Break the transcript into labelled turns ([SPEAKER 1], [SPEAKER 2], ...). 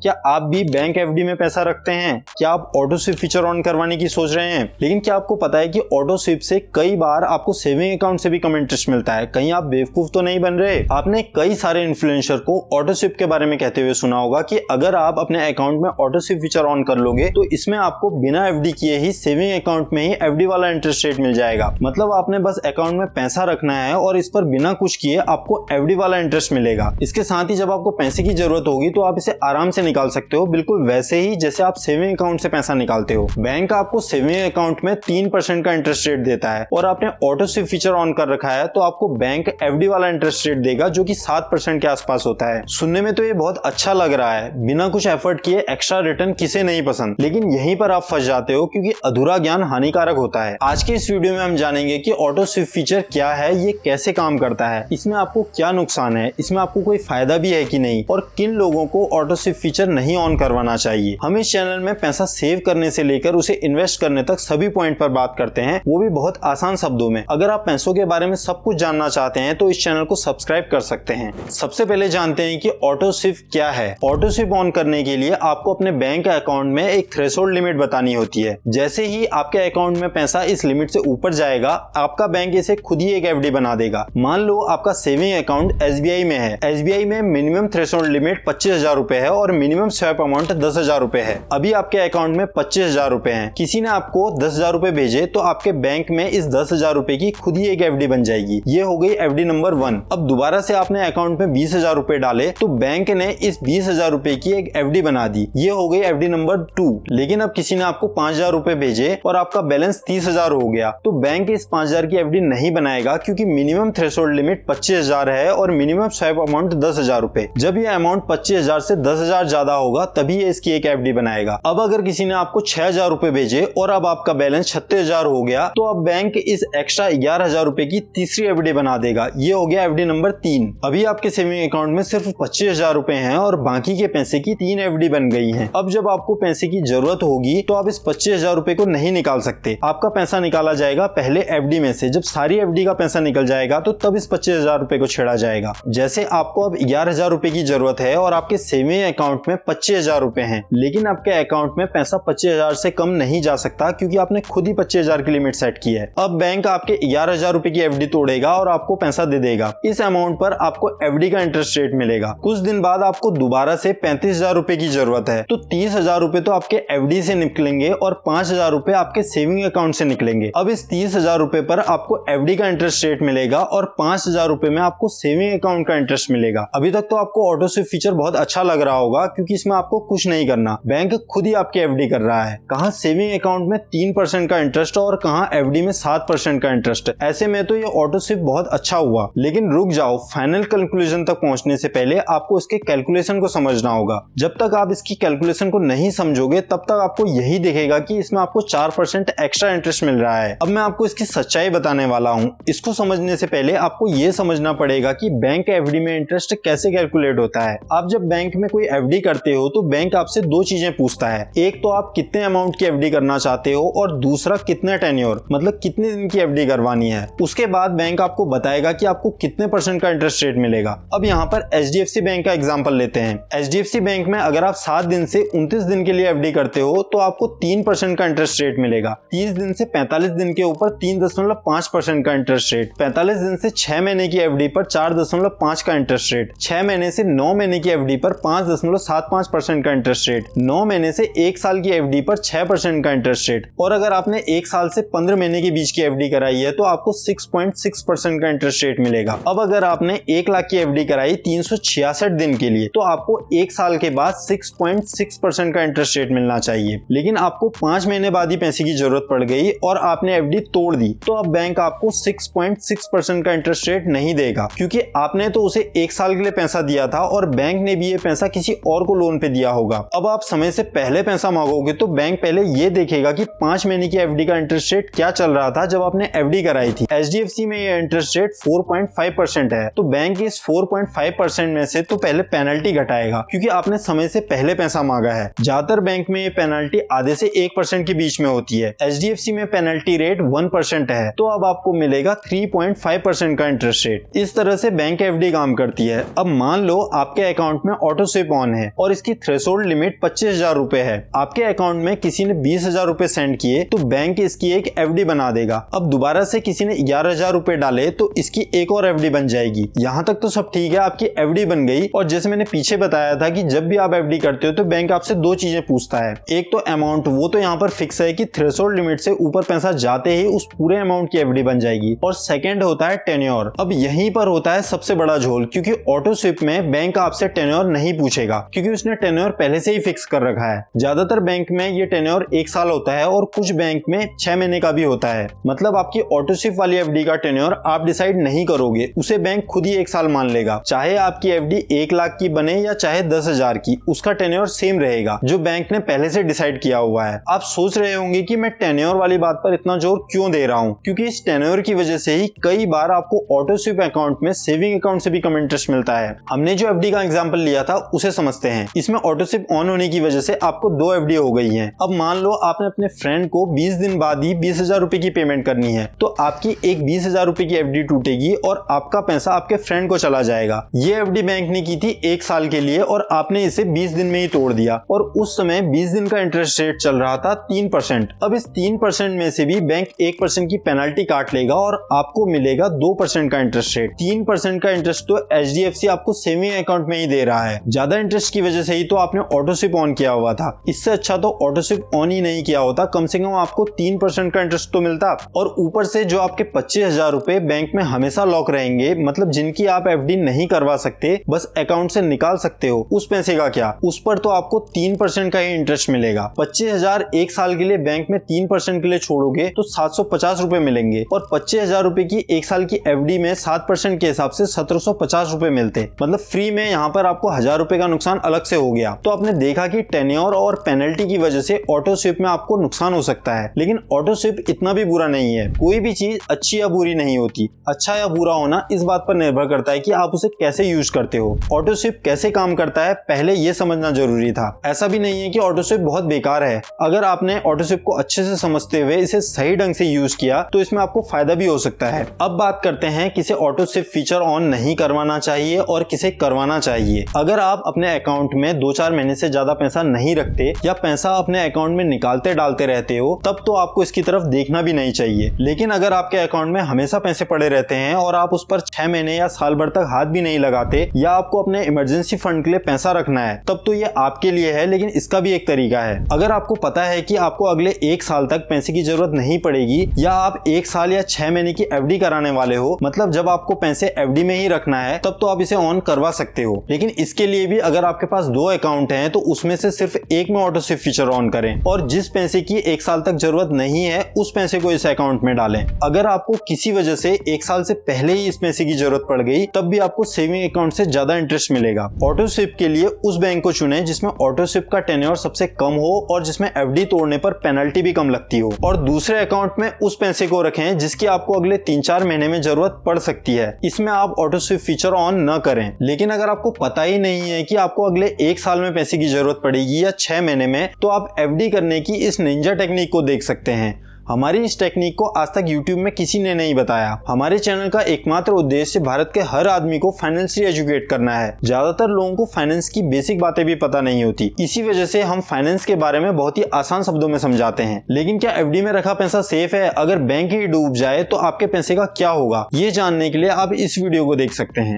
[SPEAKER 1] क्या आप भी बैंक एफडी में पैसा रखते हैं? क्या आप ऑटो स्विप फीचर ऑन करवाने की सोच रहे हैं? लेकिन क्या आपको पता है कि ऑटो स्विप से कई बार आपको सेविंग अकाउंट से भी कम इंटरेस्ट मिलता है? कहीं आप बेवकूफ तो नहीं बन रहे? आपने कई सारे इन्फ्लुएंसर को ऑटो स्विप के बारे में कहते हुए सुना होगा कि अगर आप अपने अकाउंट में ऑटो स्विप फीचर ऑन कर लोगे तो इसमें आपको बिना एफडी किए ही सेविंग अकाउंट में ही एफडी वाला इंटरेस्ट रेट मिल जाएगा। मतलब आपने बस अकाउंट में पैसा रखना है और इस पर बिना कुछ किए आपको एफडी वाला इंटरेस्ट मिलेगा। इसके साथ ही जब आपको पैसे की जरूरत होगी तो आप इसे आराम से निकाल सकते हो, बिल्कुल वैसे ही जैसे आप सेविंग अकाउंट से पैसा निकालते हो। बैंक आपको सेविंग अकाउंट में 3% का इंटरेस्ट रेट देता है और आपने ऑटो स्विप फीचर ऑन कर रखा है तो आपको बैंक एफडी वाला इंटरेस्ट रेट देगा जो कि 7% के आसपास होता है। सुनने में तो ये बहुत अच्छा लग रहा है, बिना कुछ एफर्ट किए एक्स्ट्रा रिटर्न किसे नहीं पसंद, लेकिन यहीं पर आप फंस जाते हो क्योंकि अधूरा ज्ञान हानिकारक होता है। आज के इस वीडियो में हम जानेंगे कि ऑटो स्विप फीचर क्या है, ये कैसे काम करता है, इसमें आपको क्या नुकसान है, इसमें आपको कोई फायदा भी है कि नहीं और किन लोगों को ऑटो स्विप फीचर नहीं ऑन करवाना चाहिए। हम इस चैनल में पैसा सेव करने से लेकर उसे इन्वेस्ट करने तक सभी पॉइंट पर बात करते हैं, वो भी बहुत आसान शब्दों में। अगर आप पैसों के बारे में सब कुछ जानना चाहते हैं तो इस चैनल को सब्सक्राइब कर सकते हैं। सबसे पहले जानते हैं कि ऑटो स्विप क्या है। ऑटो स्विप ऑन करने के लिए आपको अपने बैंक अकाउंट में एक थ्रेशोल्ड लिमिट बतानी होती है। जैसे ही आपके अकाउंट में पैसा इस लिमिट से ऊपर जाएगा आपका बैंक इसे खुद ही एक एफडी बना देगा। मान लो आपका सेविंग अकाउंट एसबीआई में है। एसबीआई में मिनिमम थ्रेशोल्ड लिमिट 25,000 रुपए है और मिनिमम स्वैप अमाउंट 10,000 रुपए है। अभी आपके अकाउंट में 25,000 रुपए हैं। किसी ने आपको 10,000 रुपए भेजे तो आपके बैंक में इस 10,000 रुपए की खुद ही एक एफडी बन जाएगी। ये हो गई एफडी नंबर 1। अब दोबारा से आपने अकाउंट में 20,000 रुपए डाले तो बैंक ने इस 20,000 रुपए की एक एफडी बना दी। ये हो गई एफडी नंबर 2। लेकिन अब किसी ने आपको 5,000 रुपए भेजे और आपका बैलेंस 30,000 हो गया तो बैंक इस 5,000 की एफडी नहीं बनाएगा क्योंकि मिनिमम थ्रेशोल्ड लिमिट 25,000 है और मिनिमम स्वैप अमाउंट 10,000 रुपए। जब ये अमाउंट 25,000 से 10,000 ज्यादा होगा तभी ये इसकी एक एफडी बनाएगा। अब अगर किसी ने आपको 6,000 रुपए भेजे और अब आपका बैलेंस 36,000 हो गया तो अब बैंक इस एक्स्ट्रा 11,000 रुपए की तीसरी एफडी बना देगा। ये हो गया एफडी नंबर 3। अभी आपके सेविंग अकाउंट में सिर्फ 25,000 रुपए हैं और बाकी के पैसे की 3 एफडी बन गई हैं। अब जब आपको पैसे की जरूरत होगी तो आप इस 25,000 रुपए को नहीं निकाल सकते। आपका पैसा निकाला जाएगा पहले एफडी में से। जब सारी एफडी का पैसा निकल जाएगा तो तब इस 25,000 रुपए को छेड़ा जाएगा। जैसे आपको अब 11,000 रुपए की जरूरत है और आपके सेविंग अकाउंट में 25,000 रुपए हैं, लेकिन आपके अकाउंट में पैसा 25,000 से कम नहीं जा सकता क्योंकि आपने खुद ही 25,000 की लिमिट सेट की है। अब बैंक आपके 11,000 रुपए की एफडी तोड़ेगा और आपको पैसा दे देगा। इस अमाउंट पर आपको एफडी का इंटरेस्ट रेट मिलेगा। कुछ दिन बाद आपको दोबारा से 35,000 रुपए की जरूरत है तो 30,000 रुपए तो आपके एफडी से निकलेंगे और 5,000 रुपए आपके सेविंग अकाउंट से निकलेंगे। अब इस 30,000 रुपए पर आपको एफडी का इंटरेस्ट रेट मिलेगा और 5,000 रुपए में आपको सेविंग अकाउंट का इंटरेस्ट मिलेगा। अभी तक तो आपको ऑटो स्विप फीचर बहुत अच्छा लग रहा होगा क्योंकि इसमें आपको कुछ नहीं करना, बैंक खुद ही आपकी एफडी कर रहा है। कहां सेविंग अकाउंट में 3% का इंटरेस्ट और कहां एफडी में 7% का इंटरेस्ट। ऐसे में तो ये ऑटो स्विप बहुत अच्छा हुआ, लेकिन रुक जाओ, फाइनल कैलकुलेशन तक पहुंचने से पहले आपको इसके कैलकुलेशन को समझना होगा। जब तक आप इसकी कैलकुलेशन को नहीं समझोगे तब तक आपको यही दिखेगा कि इसमें आपको 4% एक्स्ट्रा इंटरेस्ट मिल रहा है। अब मैं आपको इसकी सच्चाई बताने वाला हूँ। इसको समझने से पहले आपको ये समझना पड़ेगा कि बैंक एफडी में इंटरेस्ट कैसे कैलकुलेट होता है। आप जब बैंक में कोई एफडी करते हो तो बैंक आपसे 2 चीजें पूछता है। एक तो आप कितने अमाउंट की एफडी करना चाहते हो और दूसरा कितने टेन्योर, मतलब कितने दिन की एफडी करवानी है। उसके बाद बैंक आपको बताएगा कि आपको कितने % का इंटरेस्ट रेट मिलेगा। अब यहाँ पर एचडीएफसी बैंक का एग्जांपल लेते हैं। एचडीएफसी बैंक में अगर आप 7 दिन से 29 दिन के लिए एफडी करते हो तो आपको 3% का इंटरेस्ट रेट मिलेगा। 30 दिन से 45 दिन के ऊपर 3.5% का इंटरेस्ट रेट, 45 दिन से 6 महीने की एफडी पर 4.5 का इंटरेस्ट रेट, 6 महीने से 9 महीने की एफडी पर 5.75% का इंटरेस्ट रेट, 9 महीने से 1 साल की एफडी पर 6% का इंटरेस्ट रेट और अगर आपने 1 साल से 15 महीने के बीच की एफडी कराई है तो आपको 6.6% का इंटरेस्ट रेट मिलेगा। अब अगर आपने 1 लाख की एफडी कराई 366 दिन के लिए तो आपको 1 साल के बाद 6.6% का इंटरेस्ट रेट मिलना चाहिए। लेकिन आपको 5 महीने बाद ही पैसे की जरूरत पड़ गई और आपने एफडी तोड़ दी तो अब बैंक आपको 6.6% का इंटरेस्ट रेट नहीं देगा क्योंकि आपने तो उसे 1 साल के लिए पैसा दिया था और बैंक ने भी ये पैसा किसी और को लोन पे दिया होगा। अब आप समय से पहले पैसा मांगोगे तो बैंक पहले ये देखेगा कि 5 महीने की एफडी का इंटरेस्ट रेट क्या चल रहा था जब आपने एफडी कराई थी। एचडीएफसी में ये इंटरेस्ट रेट 4.5% है तो बैंक इस 4.5% में से तो पहले पेनल्टी घटाएगा क्योंकि आपने समय से पहले पैसा मांगा है। ज्यादातर बैंक में ये पेनल्टी आधे से 1% के बीच में होती है। एचडीएफसी में पेनल्टी रेट 1% है तो अब आपको मिलेगा 3.5% का इंटरेस्ट रेट। इस तरह से बैंक एफडी काम करती है। अब मान लो आपके अकाउंट में ऑटो स्विप ऑन है है और इसकी थ्रेशोल्ड लिमिट 25,000 रुपए है। आपके अकाउंट में किसी ने 20,000 रुपए सेंड किए तो बैंक इसकी एक एफडी बना देगा। अब दोबारा से किसी ने 11,000 रुपए डाले तो इसकी एक और एफडी बन जाएगी। यहाँ तक तो सब ठीक है, आपकी एफडी बन गई। और जैसे मैंने पीछे बताया था कि जब भी आप एफडी करते हो तो बैंक आपसे दो चीजें पूछता है। एक तो अमाउंट, वो तो यहाँ पर फिक्स है कि थ्रेशोल्ड लिमिट से ऊपर पैसा जाते ही उस पूरे अमाउंट की एफडी बन जाएगी। और सेकंड होता है टेन्योर। अब यहीं पर होता है सबसे बड़ा झोल, क्योंकि ऑटो स्विप में बैंक आपसे टेन्योर नहीं पूछेगा क्योंकि उसने टेन्योर पहले से ही फिक्स कर रखा है। ज्यादातर बैंक में ये टेन्योर 1 साल होता है और कुछ बैंक में 6 महीने का भी होता है। मतलब आपकी ऑटो स्विप वाली एफडी का टेन्योर आप डिसाइड नहीं करोगे, उसे बैंक खुद ही 1 साल मान लेगा। चाहे आपकी एफडी 1 लाख की बने या चाहे 10,000 की, उसका टेन्योर सेम रहेगा जो बैंक ने पहले से डिसाइड किया हुआ है। आप सोच रहे होंगे कि मैं टेन्योर वाली बात पर इतना जोर क्यों दे रहा हूँ, क्योंकि इस टेन्योर की वजह से ही कई बार आपको ऑटो स्विप अकाउंट में सेविंग अकाउंट से भी कम इंटरेस्ट मिलता है। हमने जो एफडी का एग्जांपल लिया था उसे समझते हैं। इसमें ऑटो स्विप ऑन होने की वजह से आपको 2 एफडी हो गई हैं। अब मान लो आपने अपने फ्रेंड को 20 दिन बाद ही 20,000 रुपए की पेमेंट करनी है, तो आपकी एक 20,000 रुपए की एफडी टूटेगी और आपका पैसा आपके फ्रेंड को चला जाएगा। ये एफडी बैंक ने की थी 1 साल के लिए और आपने इसे 20 दिन में ही तोड़ दिया और उस समय 20 दिन का इंटरेस्ट रेट चल रहा था 3%। अब इस 3% में से भी बैंक 1% की पेनल्टी काट लेगा और आपको मिलेगा 2% का इंटरेस्ट रेट। 3% का इंटरेस्ट तो HDFC आपको सेविंग अकाउंट में ही दे रहा है। ज्यादा इंटरेस्ट की वजह से ही तो आपने ऑटो स्विप ऑन किया हुआ था। इससे अच्छा तो ऑटो स्विप ऑन ही नहीं किया होता, कम से कम आपको 3% का इंटरेस्ट तो मिलता। और ऊपर से जो आपके 25,000 रुपए बैंक में हमेशा लॉक रहेंगे, मतलब जिनकी आप एफडी नहीं करवा सकते, बस अकाउंट से निकाल सकते हो, उस पैसे का क्या? उस पर तो आपको 3% का ही इंटरेस्ट मिलेगा। 25,000 1 साल के लिए बैंक में 3% के लिए छोड़ोगे तो 750 रुपए मिलेंगे और 25,000 रुपए की 1 साल की एफडी में 7% के हिसाब से 1750 रुपए मिलते। मतलब फ्री में यहाँ पर आपको 1,000 रुपए का नुकसान अलग से हो गया। तो आपने देखा कि टेन्योर और पेनल्टी की वजह से ऑटो स्विप में आपको नुकसान हो सकता है, लेकिन ऑटो स्विप इतना भी बुरा नहीं है। कोई भी चीज अच्छी या बुरी नहीं होती। अच्छा या बुरा होना इस बात पर निर्भर करता है कि आप उसे कैसे यूज करते हो। ऑटो स्विप कैसे काम करता है पहले ये समझना जरूरी था। ऐसा भी नहीं है कि ऑटो स्विप बहुत बेकार है। अगर आपने ऑटो स्विप को अच्छे से समझते हुए इसे सही ढंग से यूज किया तो इसमें आपको फायदा भी हो सकता है। अब बात करते हैं किसे ऑटो स्विप फीचर ऑन नहीं करवाना चाहिए और किसे करवाना चाहिए। अगर आप अपने अकाउंट में 2-4 महीने से ज्यादा पैसा नहीं रखते या पैसा अपने अकाउंट में निकालते डालते रहते हो, तब तो आपको इसकी तरफ देखना भी नहीं चाहिए। लेकिन अगर आपके अकाउंट में हमेशा पैसे पड़े रहते हैं और आप उस पर 6 महीने या साल भर तक हाथ भी नहीं लगाते या आपको अपने इमरजेंसी फंड के लिए पैसा रखना है, तब तो ये आपके लिए है। लेकिन इसका भी एक तरीका है। अगर आपको पता है कि आपको अगले 1 साल तक पैसे की जरूरत नहीं पड़ेगी या आप 1 साल या 6 महीने की एफडी कराने वाले हो, मतलब जब आपको पैसे एफडी में ही रखना है, तब तो आप इसे ऑन करवा सकते हो। लेकिन इसके लिए भी अगर आपके पास 2 अकाउंट हैं तो उसमें से सिर्फ एक में ऑटो स्विप फीचर ऑन करें और जिस पैसे की 1 साल तक जरूरत नहीं है उस पैसे को इस अकाउंट में डालें। अगर आपको किसी वजह से 1 साल से पहले ही इस पैसे की जरूरत पड़ गई, तब भी आपको सेविंग अकाउंट से ज्यादा इंटरेस्ट मिलेगा। ऑटो स्विप के लिए उस बैंक को चुनें जिसमें ऑटो स्विप का टेन्योर सबसे कम हो और जिसमें एफडी तोड़ने पर पेनल्टी भी कम लगती हो। और दूसरे अकाउंट में उस पैसे को रखें जिसकी आपको अगले 3-4 महीने में जरूरत पड़ सकती है। इसमें आप ऑटो स्विप फीचर ऑन न करें। लेकिन अगर आपको पता ही नहीं है कि आपको अगले 1 साल में पैसे की जरूरत पड़ेगी या 6 महीने में, तो आप एफडी करने की इस निंजा टेक्निक को देख सकते हैं। हमारी इस टेक्निक को आज तक YouTube में किसी ने नहीं बताया। हमारे चैनल का एकमात्र उद्देश्य भारत के हर आदमी को फाइनेंशियली एजुकेट करना है। ज्यादातर लोगों को फाइनेंस की बेसिक बातें भी पता नहीं होती। इसी वजह से हम फाइनेंस के बारे में बहुत ही आसान शब्दों में समझाते हैं। लेकिन क्या एफडी में रखा पैसा सेफ है? अगर बैंक ही डूब जाए तो आपके पैसे का क्या होगा? ये जानने के लिए आप इस वीडियो को देख सकते हैं।